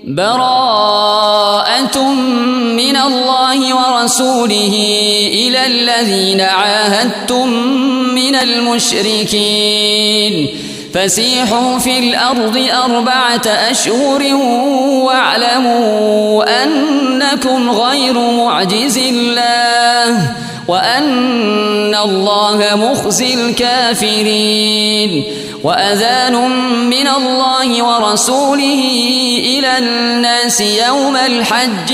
براءة من الله ورسوله إلى الذين عاهدتم من المشركين فسيحوا في الأرض 4 أشهر واعلموا أنكم غير معجز الله وأن الله مخزي الكافرين. وأذان من الله ورسوله إلى الناس يوم الحج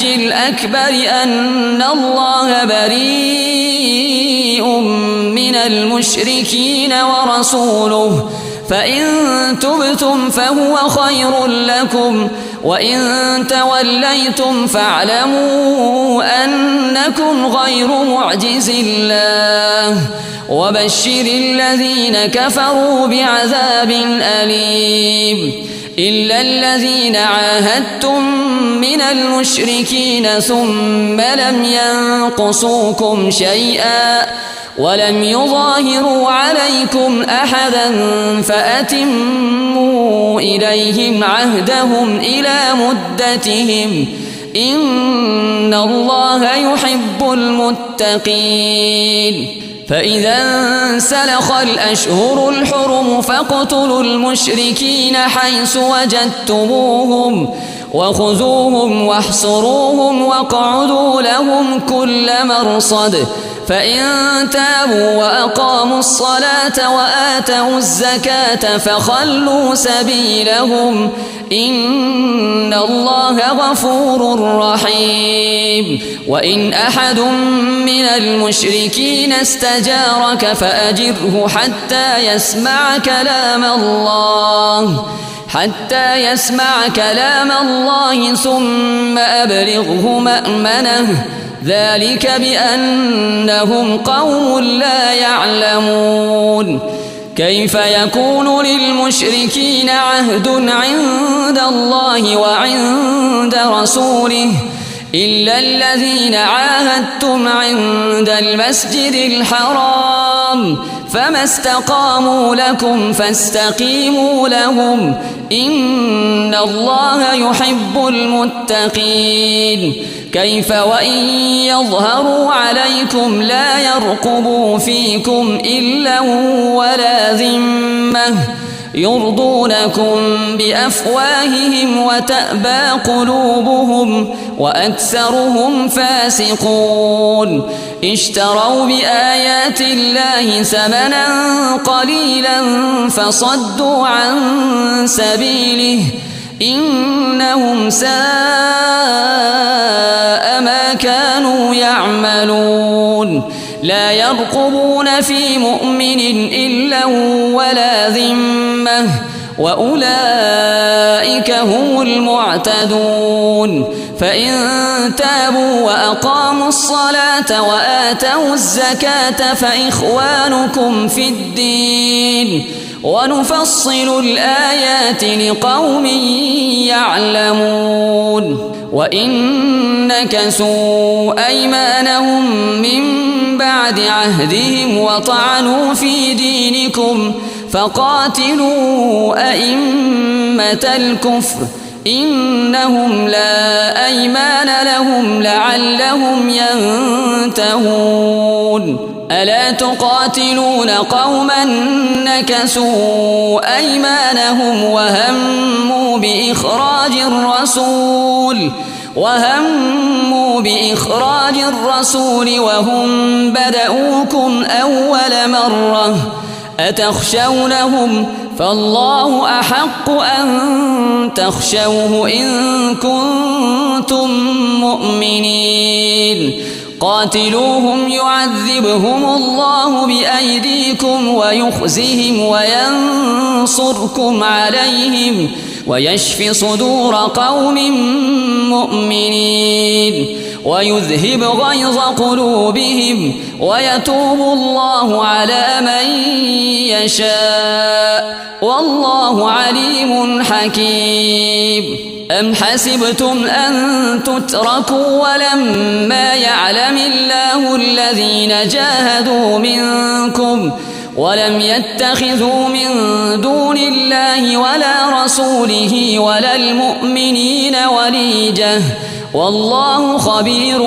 الأكبر أن الله بريء من المشركين ورسوله فإن تبتم فهو خير لكم وإن توليتم فاعلموا أنكم غير معجز الله وبشر الذين كفروا بعذاب أليم. إلا الذين عاهدتم من المشركين ثم لم ينقصوكم شيئا ولم يظاهروا عليكم أحدا فأتموا إليهم عهدهم إلى مدتهم إن الله يحب المتقين. فإذا انسلخ الأشهر الحرم فاقتلوا المشركين حيث وجدتموهم وخذوهم واحصروهم واقعدوا لهم كل مرصد فإن تابوا وأقاموا الصلاة وآتوا الزكاة فخلوا سبيلهم إن الله غفور رحيم. وإن أحد من المشركين استجارك فأجره حتى يسمع كلام الله ثم أبلغه مأمنه ذلك بأنهم قوم لا يعلمون. كيف يكون للمشركين عهد عند الله وعند رسوله إلا الذين عاهدتم عند المسجد الحرام فما استقاموا لكم فاستقيموا لهم إن الله يحب المتقين. كيف وإن يظهروا عليكم لا يرقبوا فيكم إلا ولا ذمة يرضونكم بأفواههم وتأبى قلوبهم وأكثرهم فاسقون. اشتروا بآيات الله ثمنا قليلا فصدوا عن سبيله إنهم ساء ما كانوا يعملون. لا يرقبون في مؤمن إلا ولا ذمة وأولئك هم المعتدون. فإن تابوا وأقاموا الصلاة وآتوا الزكاة فإخوانكم في الدين ونفصل الآيات لقوم يعلمون. وإن نكثوا أيمانهم من بعد عهدهم وطعنوا في دينكم فقاتلوا أئمة الكفر إنهم لا أيمان لهم لعلهم ينتهون. ألا تقاتلون قوما نكثوا أيمانهم وهموا بإخراج الرسول وهم بدؤوكم أول مرة أتخشونهم فالله أحق أن تخشوه إن كنتم مؤمنين. قاتلوهم يعذبهم الله بأيديكم ويخزهم وينصركم عليهم ويشف صدور قوم مؤمنين ويذهب غيظ قلوبهم ويتوب الله على من يشاء والله عليم حكيم. أم حسبتم أن تتركوا ولما يعلم الله الذين جاهدوا منكم ولم يتخذوا من دون الله ولا رسوله ولا المؤمنين وليجة والله خبير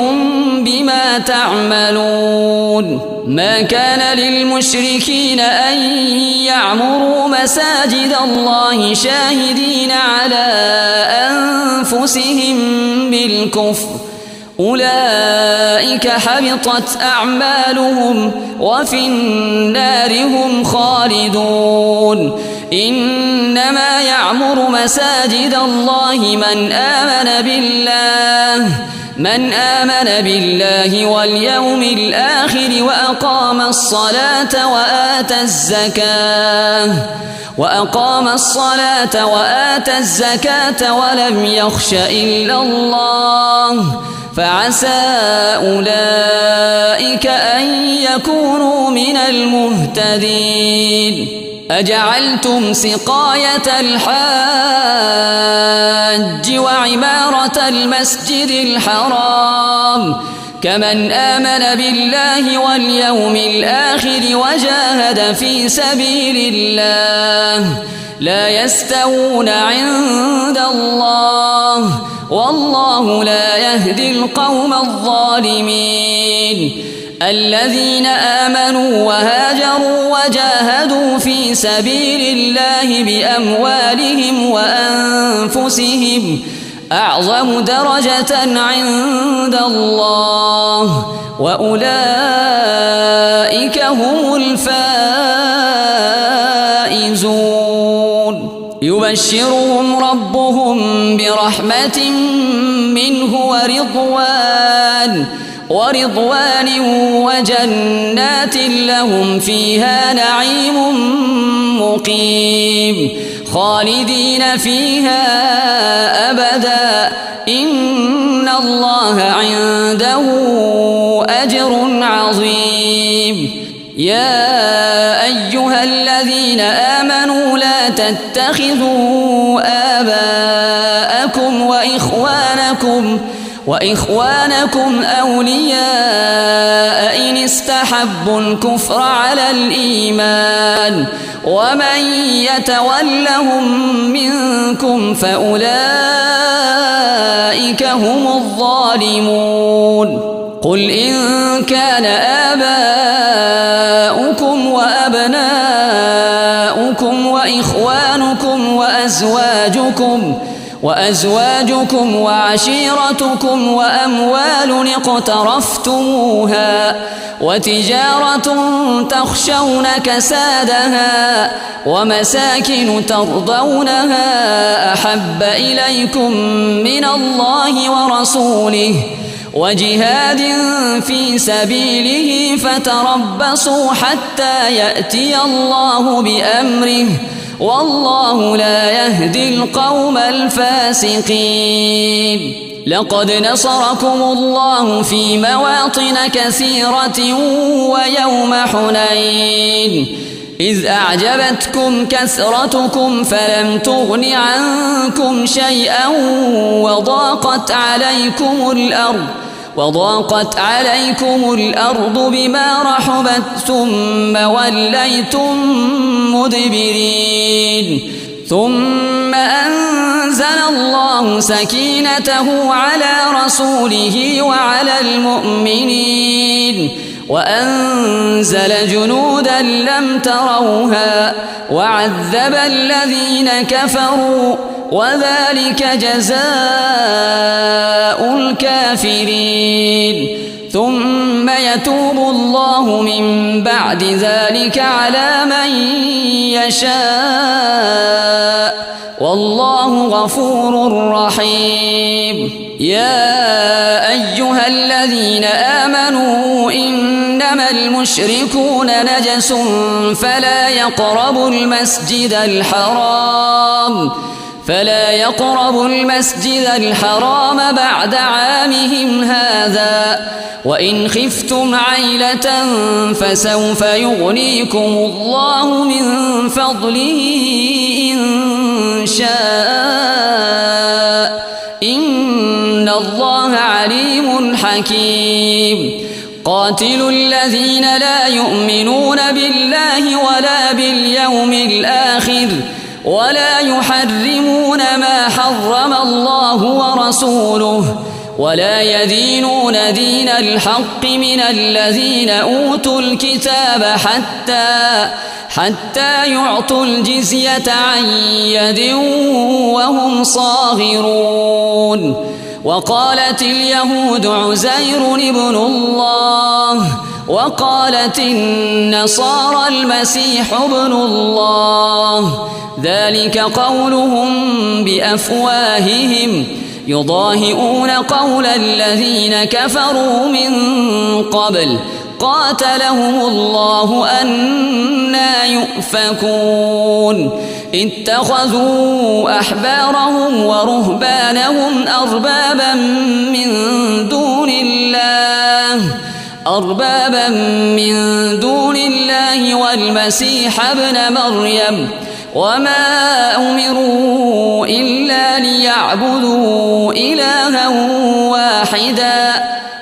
بما تعملون ما كان للمشركين أن يعمروا مساجد الله شاهدين على أنفسهم بالكفر أولئك حبطت أعمالهم وفي النار هم خالدون إنما يعمر مساجد الله من آمن بالله واليوم الآخر وأقام الصلاة وآتى الزكاة ولم يخش إلا الله فعسى أولئك أن يكونوا من المهتدين أجعلتم سقاية الحاج وعمارة المسجد الحرام كمن آمن بالله واليوم الآخر وجاهد في سبيل الله لا يستوون عند الله والله لا يهدي القوم الظالمين الذين آمنوا وهاجروا وجاهدوا في سبيل الله بأموالهم وأنفسهم أعظم درجة عند الله وأولئك هم الفائزون يبشرهم ربهم برحمة منه ورضوان وجنات لهم فيها نعيم مقيم خالدين فيها أبدا إن الله عنده أجر عظيم يا أيها الذين آمنوا لا تتخذوا آباءكم وإخوانكم أولياء إن استحبوا الكفر على الإيمان ومن يتولهم منكم فأولئك هم الظالمون قل إن كان آباؤكم وأبناؤكم وإخوانكم وأزواجكم وعشيرتكم وأموال اقترفتموها وتجارة تخشون كسادها ومساكن ترضونها أحب إليكم من الله ورسوله وجهاد في سبيله فتربصوا حتى يأتي الله بأمره والله لا يهدي القوم الفاسقين لقد نصركم الله في مواطن كثيرة ويوم حنين إذ أعجبتكم كثرتكم فلم تغن عنكم شيئا وضاقت عليكم الأرض بما رحبت ثم وليتم مدبرين ثم أنزل الله سكينته على رسوله وعلى المؤمنين وأنزل جنودا لم تروها وعذب الذين كفروا وذلك جزاء الكافرين ثم يتوب الله من بعد ذلك على من يشاء والله غفور رحيم يا أيها الذين آمنوا إنما المشركون نجس فلا يقربوا المسجد الحرام بعد عامهم هذا وإن خفتم عيلة فسوف يغنيكم الله من فضله إن شاء إن الله عليم حكيم قال قاتلوا الذين لا يؤمنون بالله ولا باليوم الآخر ولا يحرمون ما حرم الله ورسوله ولا يدينون دين الحق من الذين أوتوا الكتاب حتى يعطوا الجزية عن يد وهم صاغرون. وقالت اليهود عزير ابن الله وقالت النصارى المسيح ابن الله، ذلك قولهم بأفواههم يضاهئون قول الذين كفروا من قبل قاتلهم الله أنى يؤفكون. اتخذوا أحبارهم ورهبانهم أربابا من دون الله والمسيح ابن مريم، وما أمروا إلا ليعبدوا إلها واحدا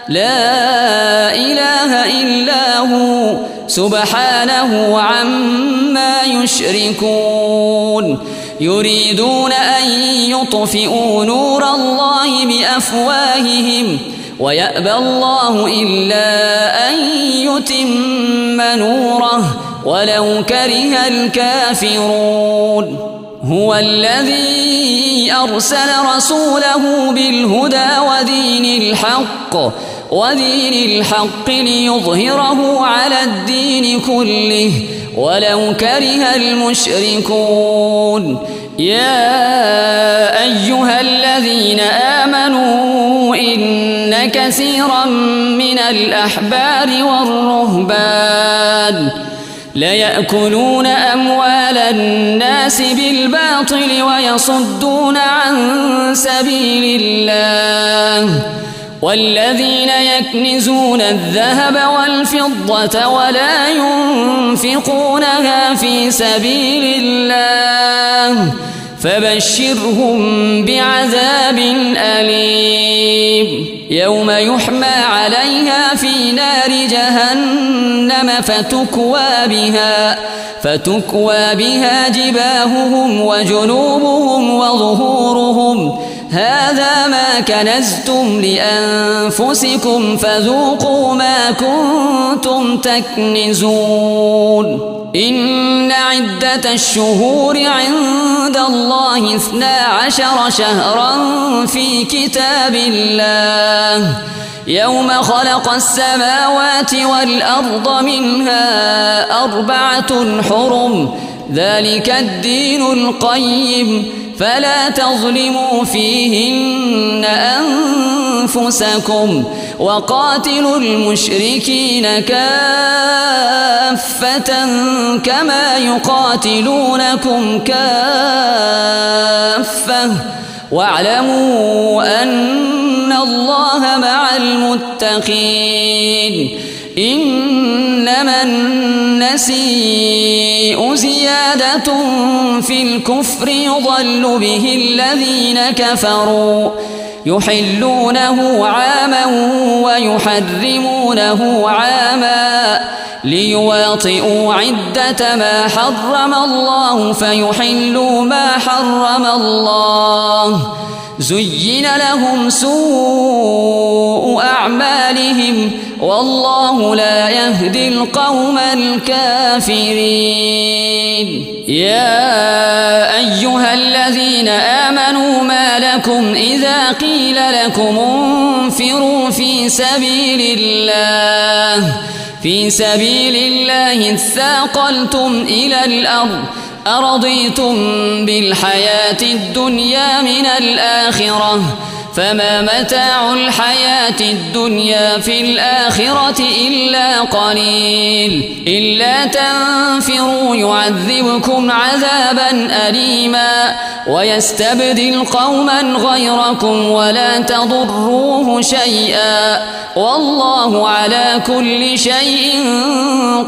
لا إله إلا هو سبحانه عما يشركون. يريدون أن يطفئوا نور الله بأفواههم ويأبى الله إلا أن يتم نوره ولو كره الكافرون. هو الذي أرسل رسوله بالهدى ودين الحق ليظهره على الدين كله ولو كره المشركون. يا أيها الذين آمنوا إن كثيرا من الأحبار والرهبان ليأكلون أموال الناس بالباطل ويصدون عن سبيل الله، والذين يكنزون الذهب والفضة ولا ينفقونها في سبيل الله فبشرهم بعذاب أليم. يوم يحمى عليها في نار جهنم فتكوى بها جباههم وجنوبهم وظهورهم هذا ما كنزتم لأنفسكم فذوقوا ما كنتم تكنزون. إن عدة الشهور عند الله 12 شهرا في كتاب الله يوم خلق السماوات والأرض منها 4 حرم ذلك الدين القيم فلا تظلموا فيهن أنفسكم وقاتلوا المشركين كافة كما يقاتلونكم كافة واعلموا أن الله مع المتقين. إنما النسيء زيادة في الكفر يضل به الذين كفروا يحلونه عاما ويحرمونه عاما ليواطئوا عدة ما حرم الله فيحلوا ما حرم الله. زين لهم سوء أعمالهم والله لا يهدي القوم الكافرين. يا أيها الذين آمنوا ما لكم إذا قيل لكم انفروا في سبيل الله اثاقلتم إلى الأرض أرضيتم بالحياة الدنيا من الآخرة فما متاع الحياة الدنيا في الآخرة إلا قليل. إلا تنفروا يعذبكم عذابا أليما ويستبدل قوما غيركم ولا تضروه شيئا والله على كل شيء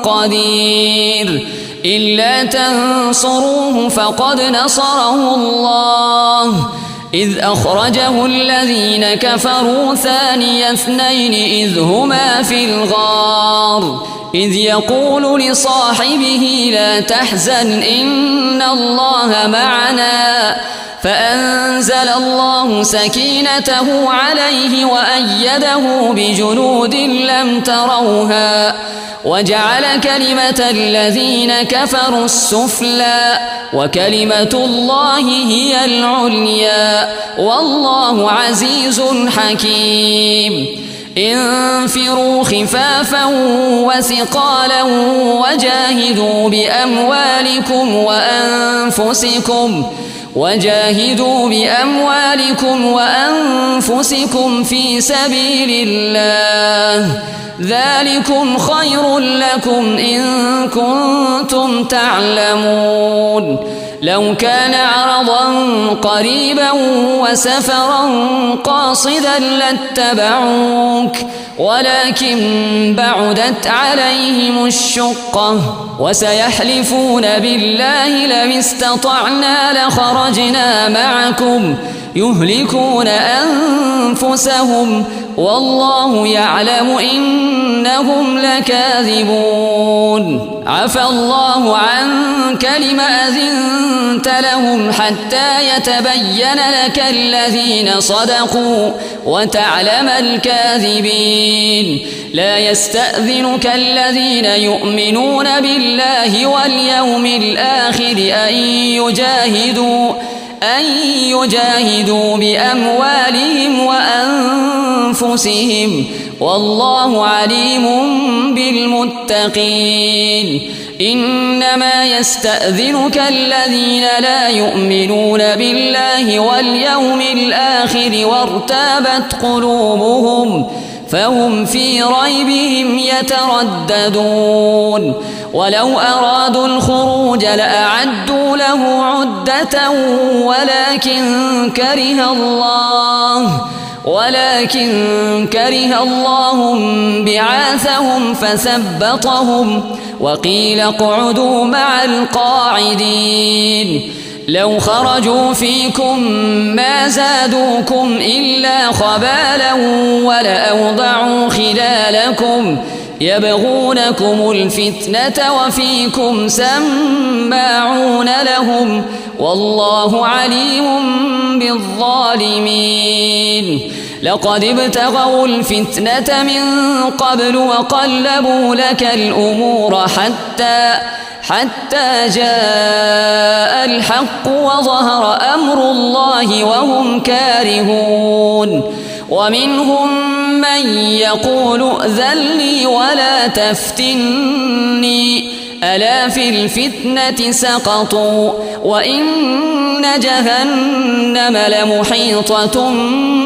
قدير. إلا تنصروه فقد نصره الله إذ أخرجه الذين كفروا ثاني اثنين إذ هما في الغار إذ يقول لصاحبه لا تحزن إن الله معنا فأنزل الله سكينته عليه وأيده بجنود لم تروها وجعل كلمة الذين كفروا السفلى وكلمة الله هي العليا والله عزيز حكيم انفروا خفافا وثقالا وجاهدوا بأموالكم وأنفسكم في سبيل الله ذلكم خير لكم إن كنتم تعلمون لو كان عرضا قريبا وسفرا قاصدا لاتبعوك ولكن بعدت عليهم الشقة وسيحلفون بالله لو استطعنا لخرجنا معكم يهلكون أنفسهم والله يعلم إنهم لكاذبون عفى الله عنك لم أذنت لهم حتى يتبين لك الذين صدقوا وتعلم الكاذبين لا يستأذنك الذين يؤمنون بالله واليوم الآخر أن يجاهدوا بأموالهم وأنفسهم والله عليم بالمتقين إنما يستأذنك الذين لا يؤمنون بالله واليوم الآخر وارتابت قلوبهم فهم في ريبهم يترددون ولو أرادوا الخروج لأعدوا له عدة ولكن كره الله بعاثهم فثبطهم وقيل اقعدوا مع القاعدين لو خرجوا فيكم ما زادوكم إلا خبالا ولأوضعوا خلالكم يبغونكم الفتنة وفيكم سماعون لهم والله عليم بالظالمين لقد ابتغوا الفتنة من قبل وقلبوا لك الأمور حتى جاء الحق وظهر أمر الله وهم كارهون ومنهم من يقول ائذن لي ولا تفتني ألا في الفتنة سقطوا وإن جهنم لمحيطة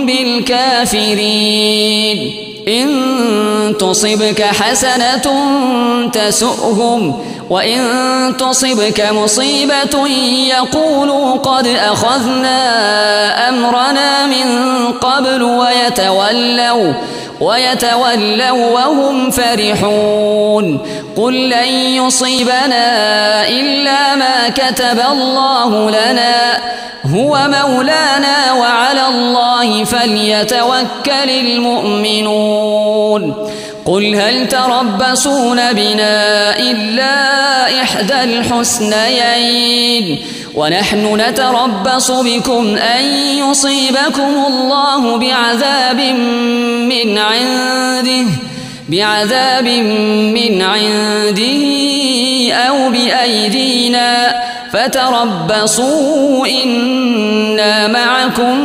بالكافرين إن تصبك حسنة تسؤهم وإن تصبك مصيبة يقولوا قد أخذنا أمرنا من قبل ويتولوا وهم فرحون قل لن يصيبنا إلا ما كتب الله لنا هو مولانا وعلى الله فليتوكل المؤمنون قل هل تربصون بنا إلا إحدى الحسنيين ونحن نتربص بكم أن يصيبكم الله بعذاب من عنده أو بأيدينا فتربصوا إنا معكم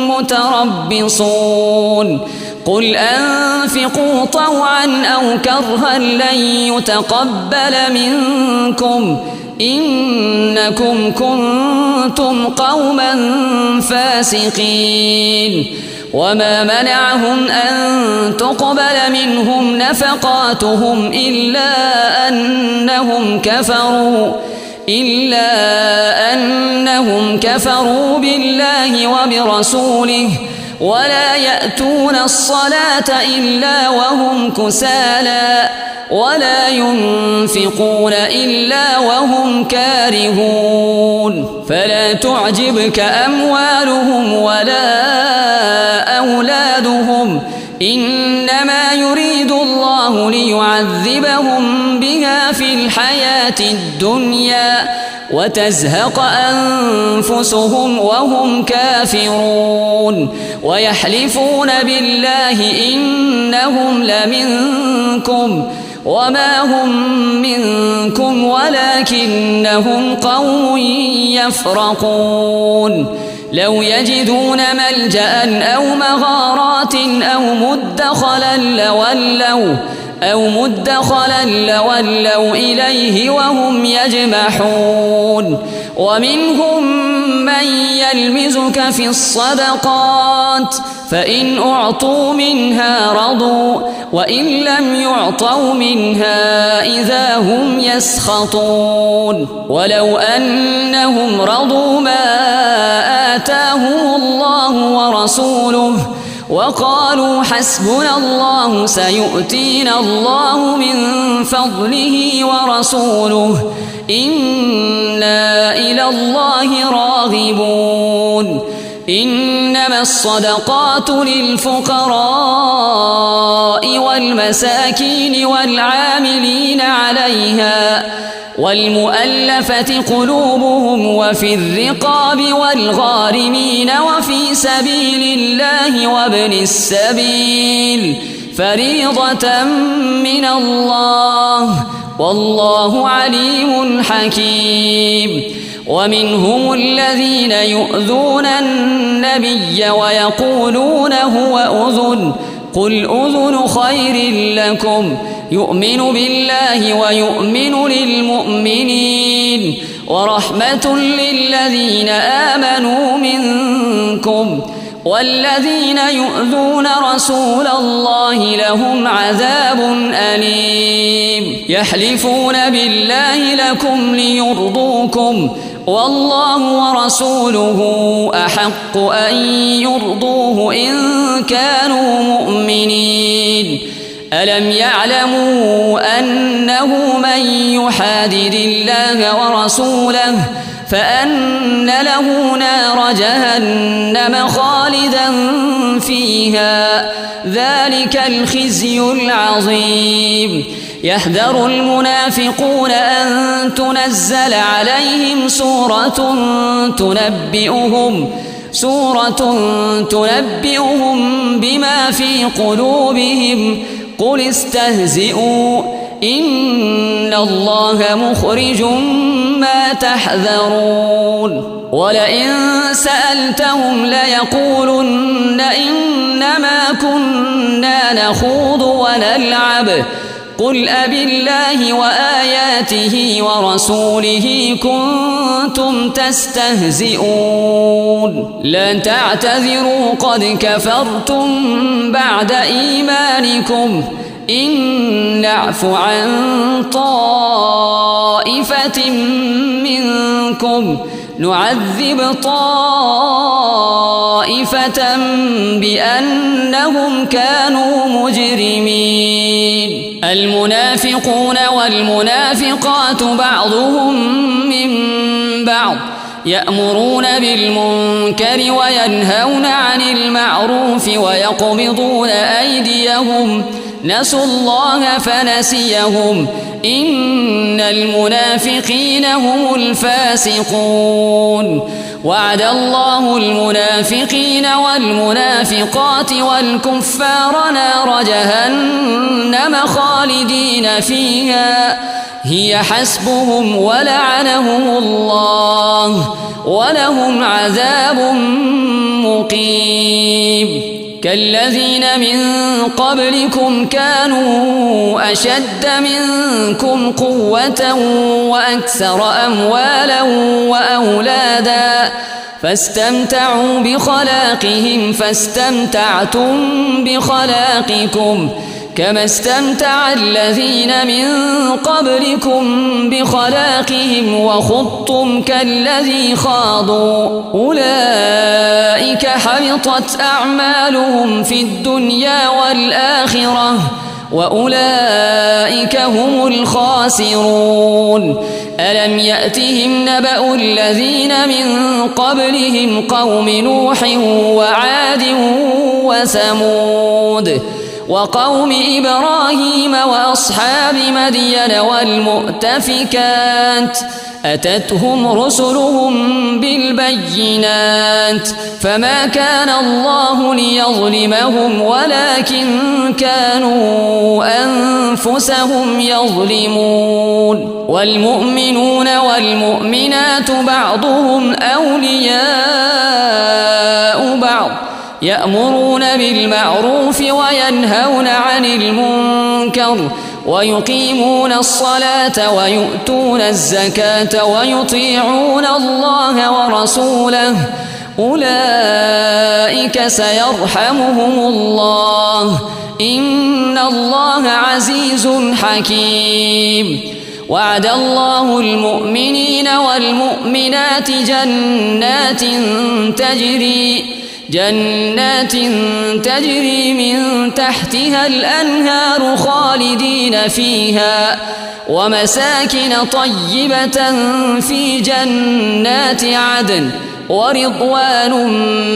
متربصون قل أنفقوا طوعا أو كرها لن يتقبل منكم إنكم كنتم قوما فاسقين وما منعهم أن تقبل منهم نفقاتهم إلا أنهم كفروا بالله ولا يأتون الصلاة إلا وهم كسالى ولا ينفقون إلا وهم كارهون فلا تعجبك أموالهم ولا أولادهم إنما يريد الله ليعذبهم بها في الحياة الدنيا وتزهق أنفسهم وهم كافرون ويحلفون بالله إنهم لمنكم وما هم منكم ولكنهم قوم يفرقون لو يجدون ملجأ أو مغارات أو مدخلا لولوا إليه وهم يجمحون ومنهم من يلمزك في الصدقات فإن أعطوا منها رضوا وإن لم يعطوا منها إذا هم يسخطون ولو أنهم رضوا ما آتاهم الله ورسوله وقالوا حسبنا الله سيؤتينا الله من فضله ورسوله إنا إلى الله راغبون إنما الصدقات للفقراء والمساكين والعاملين عليها والمؤلفة قلوبهم وفي الرقاب والغارمين وفي سبيل الله وابن السبيل فريضة من الله والله عليم حكيم ومنهم الذين يؤذون النبي ويقولون هو أذن قل أذن خير لكم يؤمن بالله ويؤمن للمؤمنين ورحمة للذين آمنوا منكم والذين يؤذون رسول الله لهم عذاب أليم يحلفون بالله لكم ليرضوكم والله ورسوله أحق أن يرضوه إن كانوا مؤمنين ألم يعلموا أنه من يحادد الله ورسوله فأن له نار جهنم خالدا فيها ذلك الخزي العظيم يحذر المنافقون أن تنزل عليهم سورة تنبئهم بما في قلوبهم قل استهزئوا إن الله مخرج ما تحذرون ولئن سألتهم ليقولن إنما كنا نخوض ونلعب قل أبالله وآياته ورسوله كنتم تستهزئون لن تعتذروا قد كفرتم بعد إيمانكم إن نعف عن طائفة منكم نعذب طائفة بأنهم كانوا مجرمين المنافقون والمنافقات بعضهم من بعض يأمرون بالمنكر وينهون عن المعروف ويقبضون أيديهم نسوا الله فنسيهم إن المنافقين هم الفاسقون وعد الله المنافقين والمنافقات والكفار نار جهنم خالدين فيها هي حسبهم ولعنهم الله ولهم عذاب مقيم كالذين من قبلكم كانوا أشد منكم قوة وأكثر أموالا وأولادا فاستمتعوا بخلاقهم فاستمتعتم بخلاقكم كما استمتع الذين من قبلكم بخلاقهم وخضتم كالذي خاضوا أولئك أولئك حبطت أعمالهم في الدنيا والآخرة وأولئك هم الخاسرون. ألم يأتهم نبأ الذين من قبلهم قوم نوح وعاد وثمود وقوم إبراهيم وأصحاب مدين والمؤتفكات أتتهم رسلهم بالبينات فما كان الله ليظلمهم ولكن كانوا أنفسهم يظلمون. والمؤمنون والمؤمنات بعضهم أولياء بعض يأمرون بالمعروف وينهون عن المنكر ويقيمون الصلاة ويؤتون الزكاة ويطيعون الله ورسوله أولئك سيرحمهم الله إن الله عزيز حكيم. وعد الله المؤمنين والمؤمنات جنات تجري من تحتها الأنهار خالدين فيها ومساكن طيبة في جنات عدن ورضوان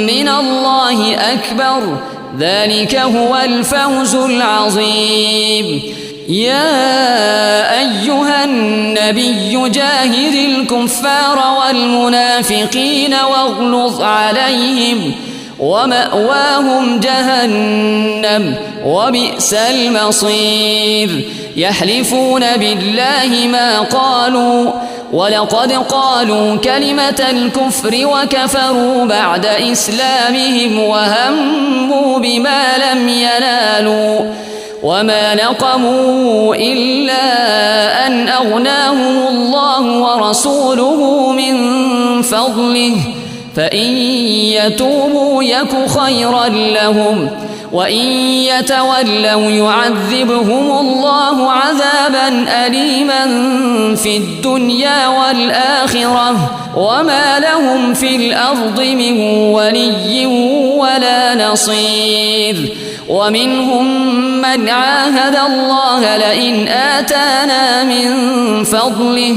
من الله أكبر ذلك هو الفوز العظيم. يا أيها النبي جاهد الكفار والمنافقين واغلظ عليهم ومأواهم جهنم وبئس المصير. يحلفون بالله ما قالوا ولقد قالوا كلمة الكفر وكفروا بعد إسلامهم وهموا بما لم ينالوا وما نقموا إلا أن أغناهم الله ورسوله من فضله فإن يتوبوا يك خيرا لهم وإن يتولوا يعذبهم الله عذابا أليما في الدنيا والآخرة وما لهم في الأرض من ولي ولا نصير. ومنهم من عاهد الله لئن آتانا من فضله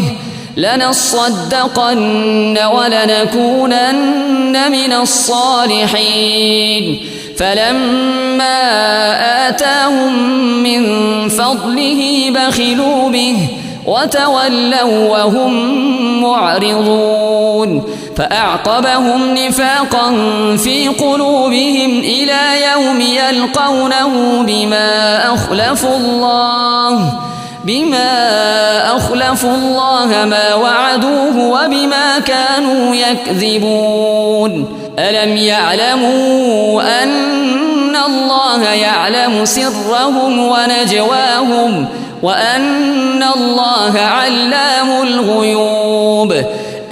لنصدقن ولنكونن من الصالحين فلما آتاهم من فضله بخلوا به وتولوا وهم معرضون فأعقبهم نفاقا في قلوبهم إلى يوم يلقونه بما أخلفوا الله ما وعدوه وبما كانوا يكذبون. ألم يعلموا أن الله يعلم سرهم ونجواهم وأن الله علام الغيوب.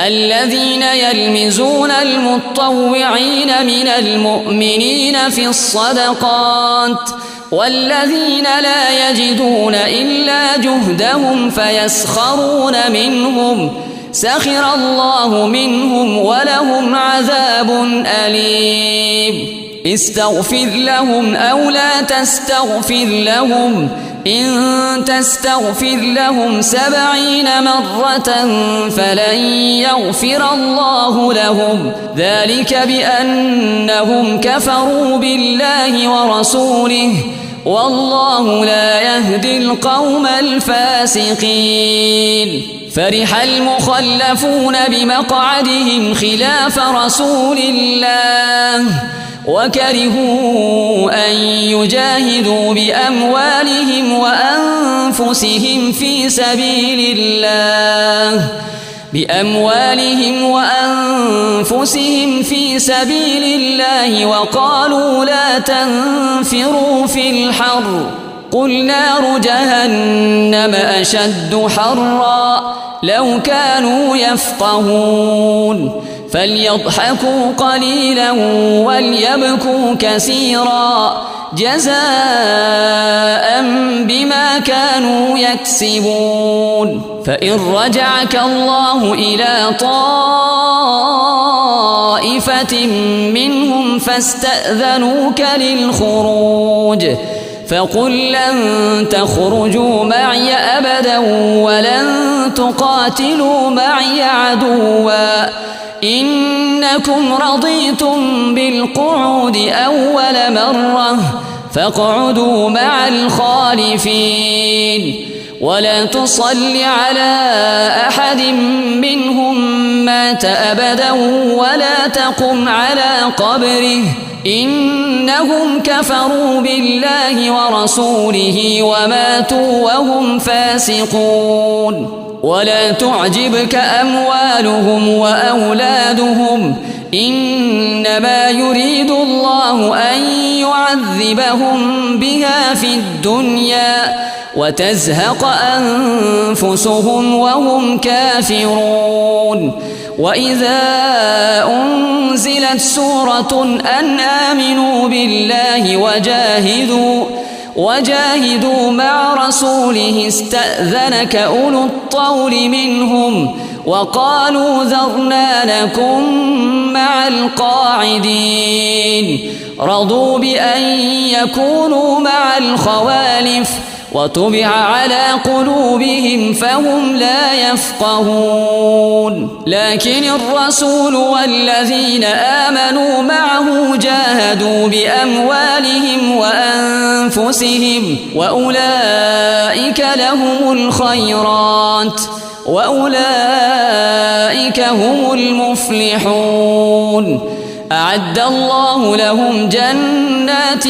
الذين يلمزون المطوعين من المؤمنين في الصدقات والذين لا يجدون إلا جهدهم فيسخرون منهم سخر الله منهم ولهم عذاب أليم. استغفر لهم أو لا تستغفر لهم إن تستغفر لهم 70 مرة فلن يغفر الله لهم ذلك بأنهم كفروا بالله ورسوله والله لا يهدي القوم الفاسقين. فرح المخلفون بمقعدهم خلاف رسول الله وكرهوا أن يجاهدوا بأموالهم وأنفسهم في سبيل الله وقالوا لا تنفروا في الحر قل نار جهنم أشد حرا لو كانوا يفقهون. فليضحكوا قليلا وليبكوا كثيرا جزاء بما كانوا يكسبون. فإن رجعك الله إلى طائفة طائفة منهم فاستأذنوك للخروج فقل لن تخرجوا معي أبدا ولن تقاتلوا معي عدوا إنكم رضيتم بالقعود أول مرة فاقعدوا مع الخالفين ولا تصل على أحد منهم مات أبدا ولا تقم على قبره إنهم كفروا بالله ورسوله وماتوا وهم فاسقون ولا تعجبك أموالهم وأولادهم إنما يريد الله أن يعذبهم بها في الدنيا وتزهق أنفسهم وهم كافرون وإذا أنزلت سورة أن آمنوا بالله وجاهدوا مع رسوله استأذنك أولو الطول منهم وقالوا ذرنا نكن مع القاعدين رضوا بأن يكونوا مع الخوالف وطبع على قلوبهم فهم لا يفقهون لكن الرسول والذين آمنوا معه جاهدوا بأموالهم وأنفسهم وأولئك لهم الخيرات وأولئك هم المفلحون أعد الله لهم جنات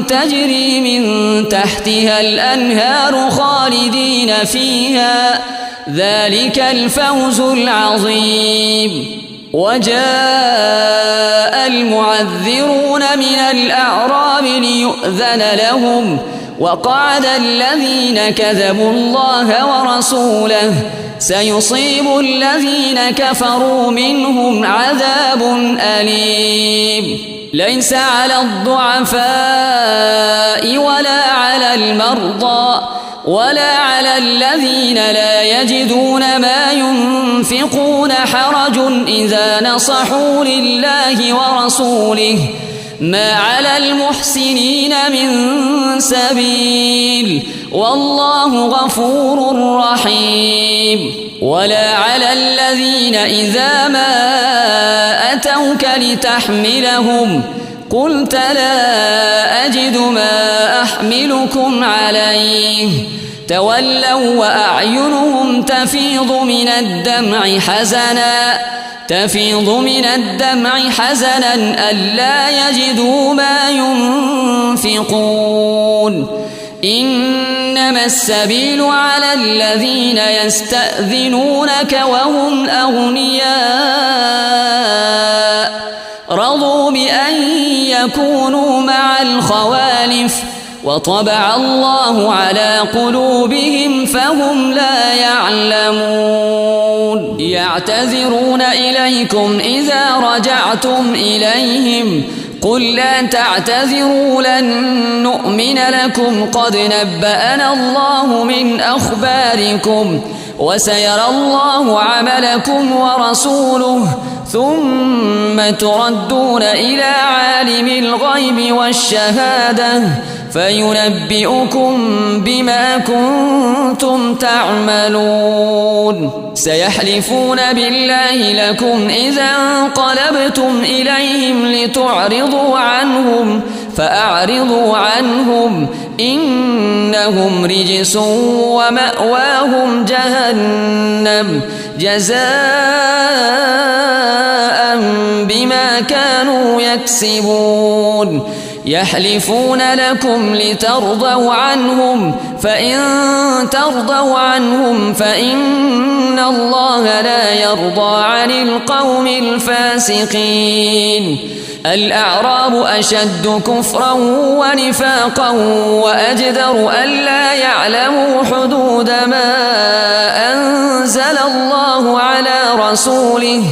تجري من تحتها الأنهار خالدين فيها ذلك الفوز العظيم وجاء المعذرون من الأعراب ليؤذن لهم وقعد الذين كذبوا الله ورسوله سيصيب الذين كفروا منهم عذاب أليم ليس على الضعفاء ولا على المرضى ولا على الذين لا يجدون ما ينفقون حرج إذا نصحوا لله ورسوله ما على المحسنين من سبيل والله غفور رحيم ولا على الذين إذا ما أتوك لتحملهم قلت لا أجد ما أحملكم عليه تولوا وأعينهم تفيض من الدمع حزنا ألا يجدوا ما ينفقون إنما السبيل على الذين يستأذنونك وهم أغنياء رضوا بأن يكونوا مع الخوالف وطبع الله على قلوبهم فهم لا يعلمون يعتذرون إليكم إذا رجعتم إليهم قل لا تعتذروا لن نؤمن لكم قد نبأنا الله من أخباركم وسيرى الله عملكم ورسوله ثم تردون إلى عالم الغيب والشهادة فينبئكم بما كنتم تعملون سيحلفون بالله لكم إذا انقلبتم إليهم لتعرضوا عنهم فأعرضوا عنهم إنهم رجس ومأواهم جهنم جزاء بما كانوا يكسبون يحلفون لكم لترضوا عنهم فإن ترضوا عنهم فإن الله لا يرضى عن القوم الفاسقين الأعراب أشد كفرا ونفاقا وأجدر ألا يعلموا حدود ما أنزل الله على رسوله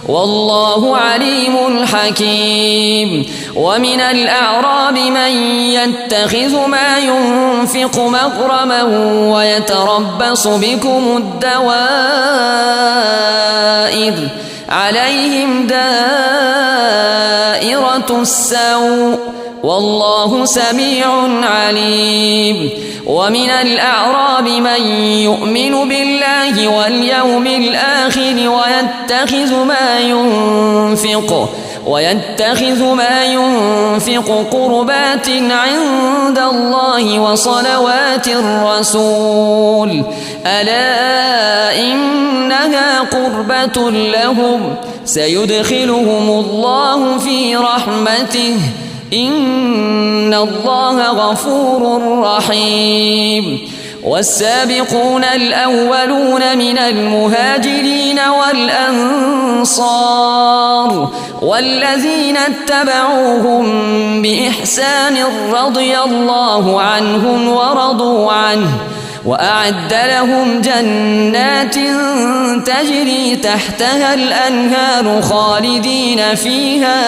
والله عليم حكيم ومن الأعراب من يتخذ ما ينفق مغرما ويتربص بكم الدوائر عليهم دائرة السوء والله سميع عليم. ومن الأعراب من يؤمن بالله واليوم الآخر ويتخذ ما ينفق قربات عند الله وصلوات الرسول ألا إنها قربة لهم سيدخلهم الله في رحمته إن الله غفور رحيم. والسابقون الأولون من المهاجرين والأنصار والذين اتبعوهم بإحسان رضي الله عنهم ورضوا عنه وأعد لهم جنات تجري تحتها الأنهار خالدين فيها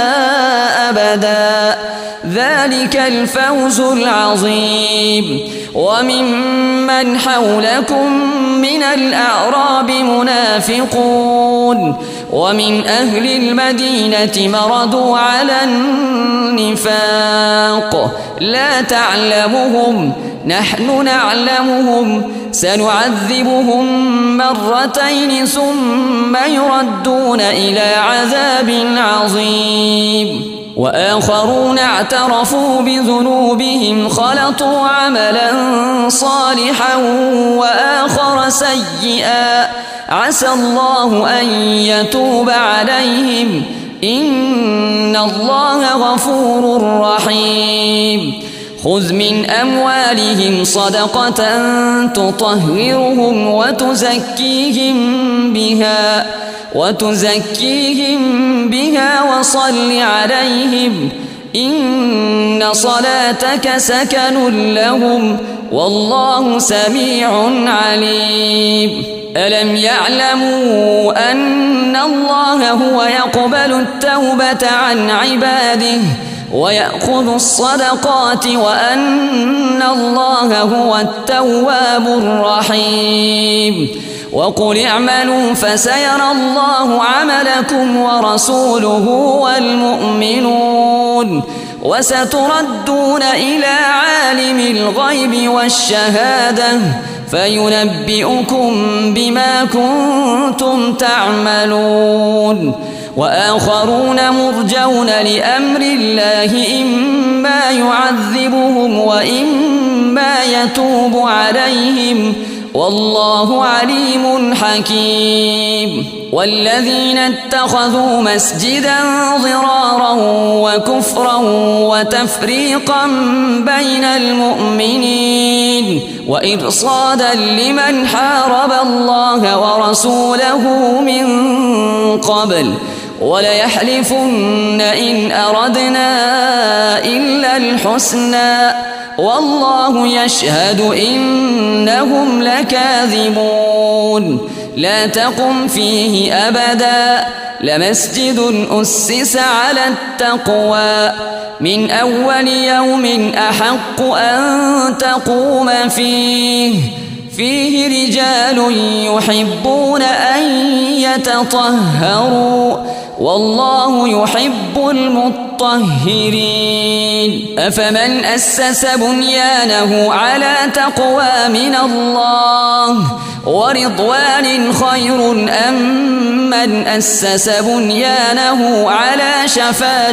أبدا ذلك الفوز العظيم. وممن حولكم من الأعراب منافقون ومن أهل المدينة مردوا على النفاق لا تعلمهم نحن نعلمهم سنعذبهم مرتين ثم يردون إلى عذاب عظيم. وآخرون اعترفوا بذنوبهم خلطوا عملا صالحا وآخر سيئا عسى الله أن يتوب عليهم إن الله غفور رحيم. خذ من أموالهم صدقة تطهرهم وتزكيهم بها وصل عليهم إن صلاتك سكن لهم والله سميع عليم. ألم يعلموا أن الله هو يقبل التوبة عن عباده ويأخذ الصدقات وأن الله هو التواب الرحيم. وقل اعملوا فسيرى الله عملكم ورسوله والمؤمنون وستردون إلى عالم الغيب والشهادة فينبئكم بما كنتم تعملون. وآخرون مرجون لأمر الله إما يعذبهم وإما يتوب عليهم والله عليم حكيم. والذين اتخذوا مسجدا ضرارا وكفرا وتفريقا بين المؤمنين وإرصادا لمن حارب الله ورسوله من قبل وليحلفن إن أردنا إلا الحسنى والله يشهد إنهم لكاذبون. لا تقم فيه أبدا لمسجد أسس على التقوى من أول يوم أحق أن تقوم فيه رجال يحبون أن يتطهروا والله يحب المطهرين. أفمن أسس بنيانه على تقوى من الله ورضوان خير أم من أسس بنيانه على شفا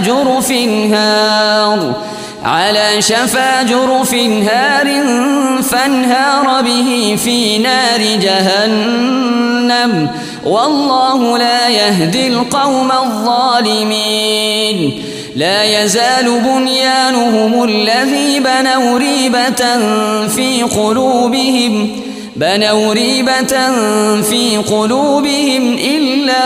جرف هار فانهار به في نار جهنم والله لا يهدي القوم الظالمين. لا يزال بنيانهم الذي بنوا ريبة في قلوبهم إلا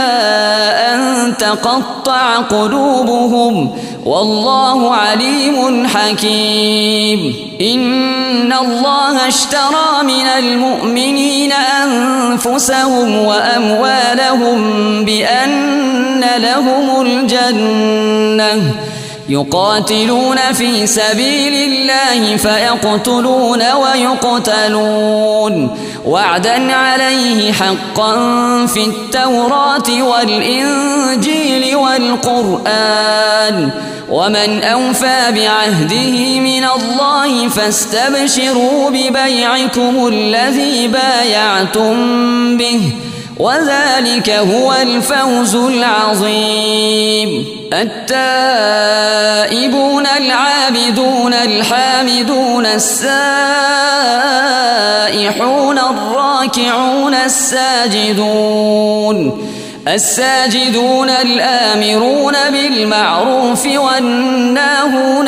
أن تقطع قلوبهم والله عليم حكيم. إن الله اشترى من المؤمنين أنفسهم وأموالهم بأن لهم الجنة يقاتلون في سبيل الله فيقتلون ويقتلون وعدا عليه حقا في التوراة والإنجيل والقرآن ومن أوفى بعهده من الله فاستبشروا ببيعكم الذي بايعتم به وذلك هو الفوز العظيم. التائبون العابدون الحامدون السائحون الراكعون الساجدون الآمرون بالمعروف والناهون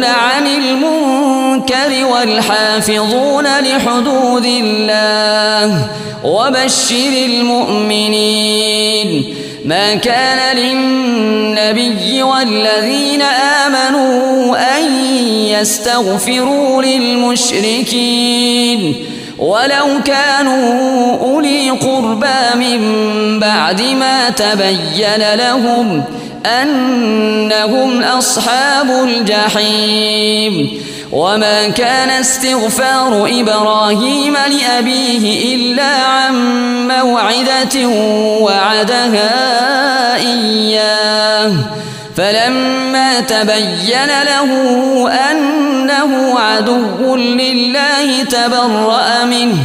عن المنكر والحافظون لحدود الله وبشر المؤمنين. ما كان للنبي والذين آمنوا أن يستغفروا للمشركين ولو كانوا أولي قربى من بعد ما تبين لهم أنهم أصحاب الجحيم. وما كان استغفار إبراهيم لأبيه إلا عن موعدة وعدها إياه فلما تبين له أنه عدو لله تبرأ منه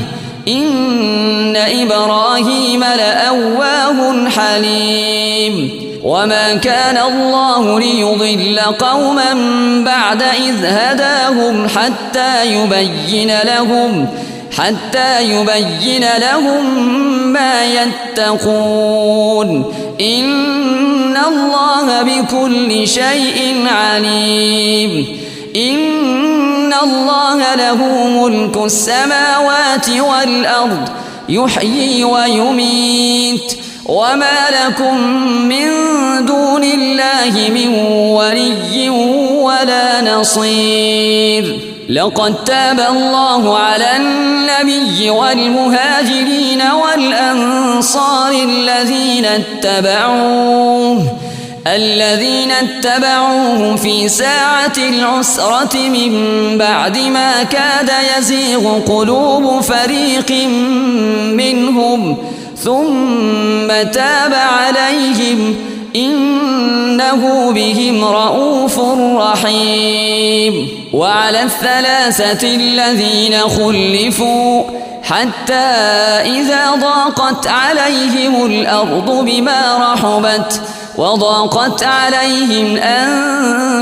إن إبراهيم لأواه حليم. وما كان الله ليضل قوما بعد إذ هداهم حتى يبين لهم ما يتقون إن الله بكل شيء عليم. إن الله له ملك السماوات والأرض يحيي ويميت وما لكم من دون الله من ولي ولا نصير. لقد تاب الله على النبي والمهاجرين والأنصار الذين اتبعوه في ساعة العسرة من بعد ما كاد يزيغ قلوب فريق منهم ثم تاب عليهم إنه بهم رؤوف رحيم. وعلى الثلاثة الذين خلفوا حتى إذا ضاقت عليهم الأرض بما رحبت وضاقت عليهم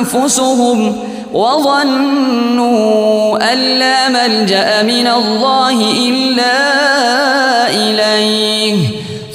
أنفسهم وظنوا أن لا ملجأ من الله إلا إليه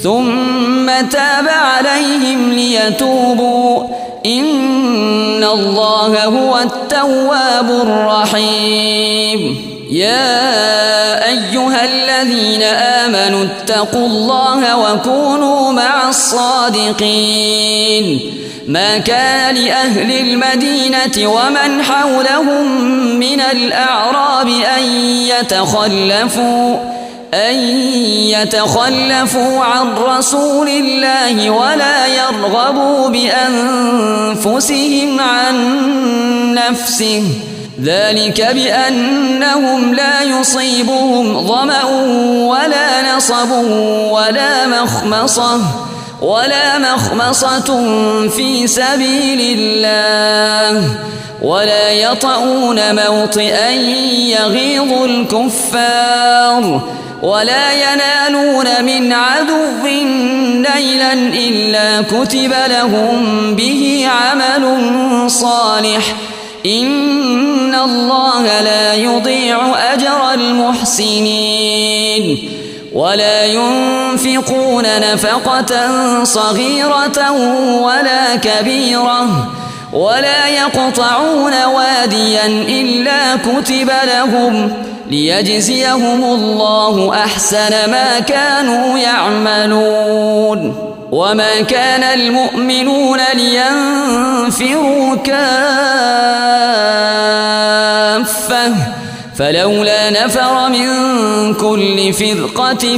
ثم تاب عليهم ليتوبوا إن الله هو التواب الرحيم. يا أيها الذين آمنوا اتقوا الله وكونوا مع الصادقين. ما كان لأهل المدينة ومن حولهم من الأعراب أن يتخلفوا عن رسول الله ولا يرغبوا بأنفسهم عن نفسه ذلك بأنهم لا يصيبهم ظمأ ولا نصب ولا مخمصة في سبيل الله ولا يطؤون موطئا يغيظ الكفار ولا ينالون من عدو نيلا إلا كتب لهم به عمل صالح إن الله لا يضيع أجر المحسنين. ولا ينفقون نفقة صغيرة ولا كبيرة ولا يقطعون واديا إلا كتب لهم ليجزيهم الله أحسن ما كانوا يعملون. وما كان المؤمنون لينفروا كافة فلولا نفر من كل فرقة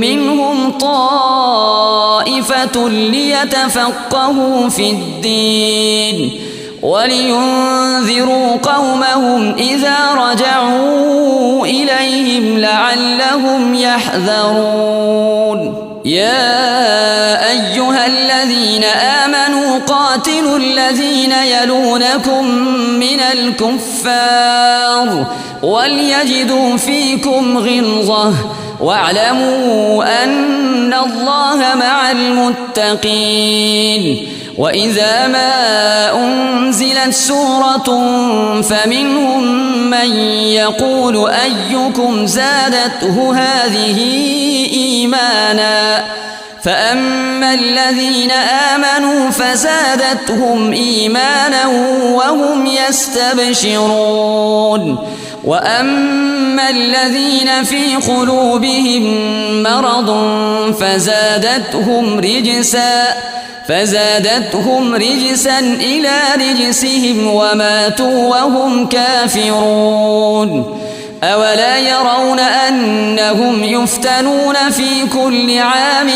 منهم طائفة طائفة ليتفقهوا في الدين ولينذروا قومهم إذا رجعوا إليهم لعلهم يحذرون يا أيها الذين آمنوا قاتلوا الذين يلونكم من الكفار وليجدوا فيكم غلظة واعلموا أن الله مع المتقين وإذا ما أنزلت سورة فمنهم من يقول أيكم زادته هذه إيمانا فأما الذين آمنوا فزادتهم إيمانا وهم يستبشرون وأما الذين في قلوبهم مرض فزادتهم رجسا إلى رجسهم وماتوا وهم كافرون أولا يرون أنهم يفتنون في كل عام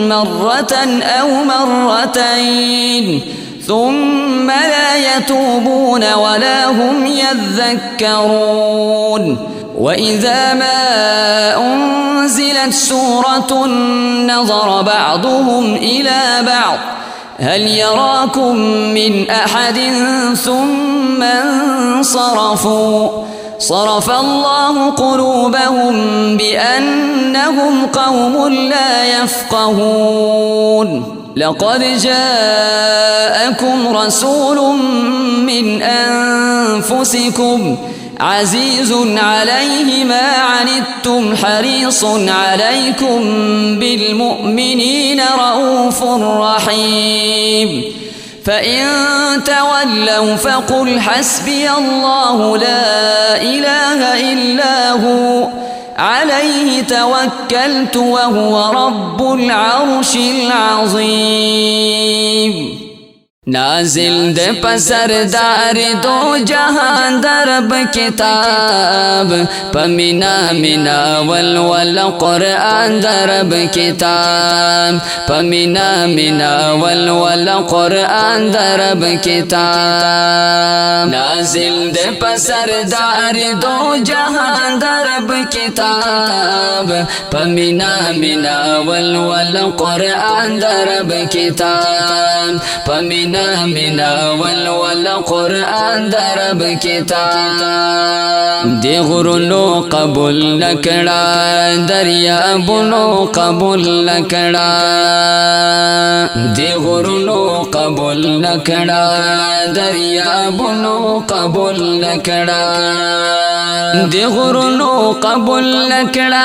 مرة أو مرتين ثم لا يتوبون ولا هم يذكرون وإذا ما أنزلت سورة نظر بعضهم إلى بعض هل يراكم من أحد ثم انصرفوا صرف الله قلوبهم بأنهم قوم لا يفقهون لقد جاءكم رسول من أنفسكم عزيز عليه ما عنتم حريص عليكم بالمؤمنين رؤوف رحيم فإن تولوا فقل حسبي الله لا إله إلا هو عليه توكلت وهو رب العرش العظيم نازل دے پسردار دو جہاں درب کتاب پمینا منا والول قرآن درب کتاب پمینا منا والول قرآن درب کتاب نازل دے پسردار دو جہاں درب کتاب پمینا منا والول قرآن درب کتاب پمینا منا والول قرآن درب کتاب دی غرونو قبول نکڑا دریابونو قبول نکڑا دی غرونو قبول نکڑا دریابونو قبول نکڑا دی غرونو قبول نکڑا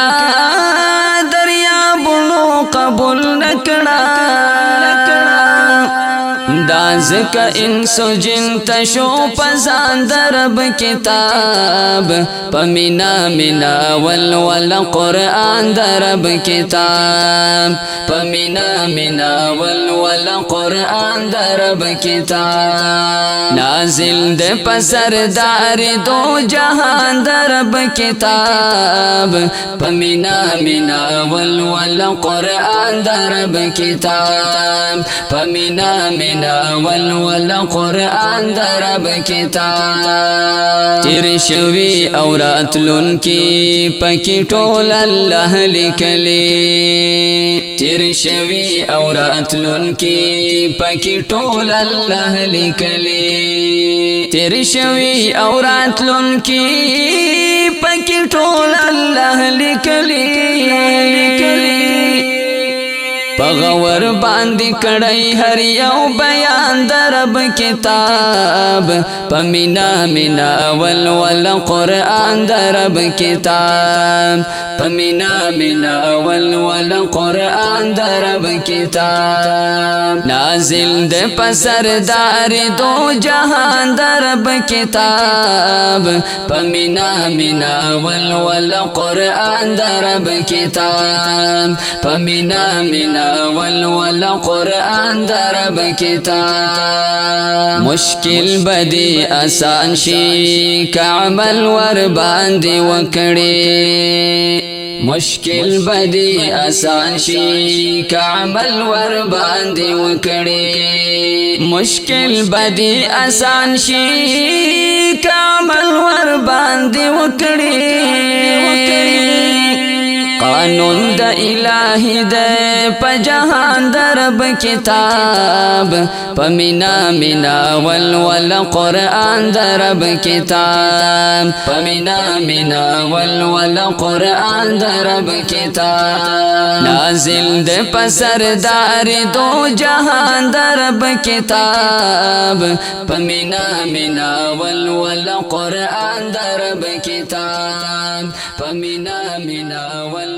دریابونو قبول نکڑا دازک انسو جن تشو پزان درب کتاب پمینا منا والول قرآن درب کتاب پمینا منا والول قرآن درب کتاب نازل دے پسردار دو جہاں درب کتاب پمینا منا والول قرآن درب کتاب پمینا منا والول قرآن درب کتاب تیر شوی اورات لن کی پکی ٹول اللہ لکلی تیر شوی اورات لن کی پکی ٹول اللہ لکلی تیر شوی اورات لن کی پکی ٹول اللہ لکلی پغور باندی کڑی ہر یو بیان درب کتاب پمینا منا والول قرآن درب کتاب پمینا منا والول قرآن درب کتاب نازل دے پسردار دو جہاں درب کتاب پمینا منا والول قرآن درب کتاب پمینا منا والول قرآن درب کتاب مشکل بدی آسان شی کعمل ور باندی وکڑی مشکل بدی آسان شي که عمل ور باندې وکړي مشکل بدی آسان شي که عمل ور باندې وکړي قانون د الہی د په جهان د رب کتاب په مینا مینا ول قرآن د رب کتاب په مینا مینا ول قرآن د رب کتاب نازل د په سردار دو جهان د رب کتاب په مینا مینا ول قرآن د رب کتاب په مینا مینا ول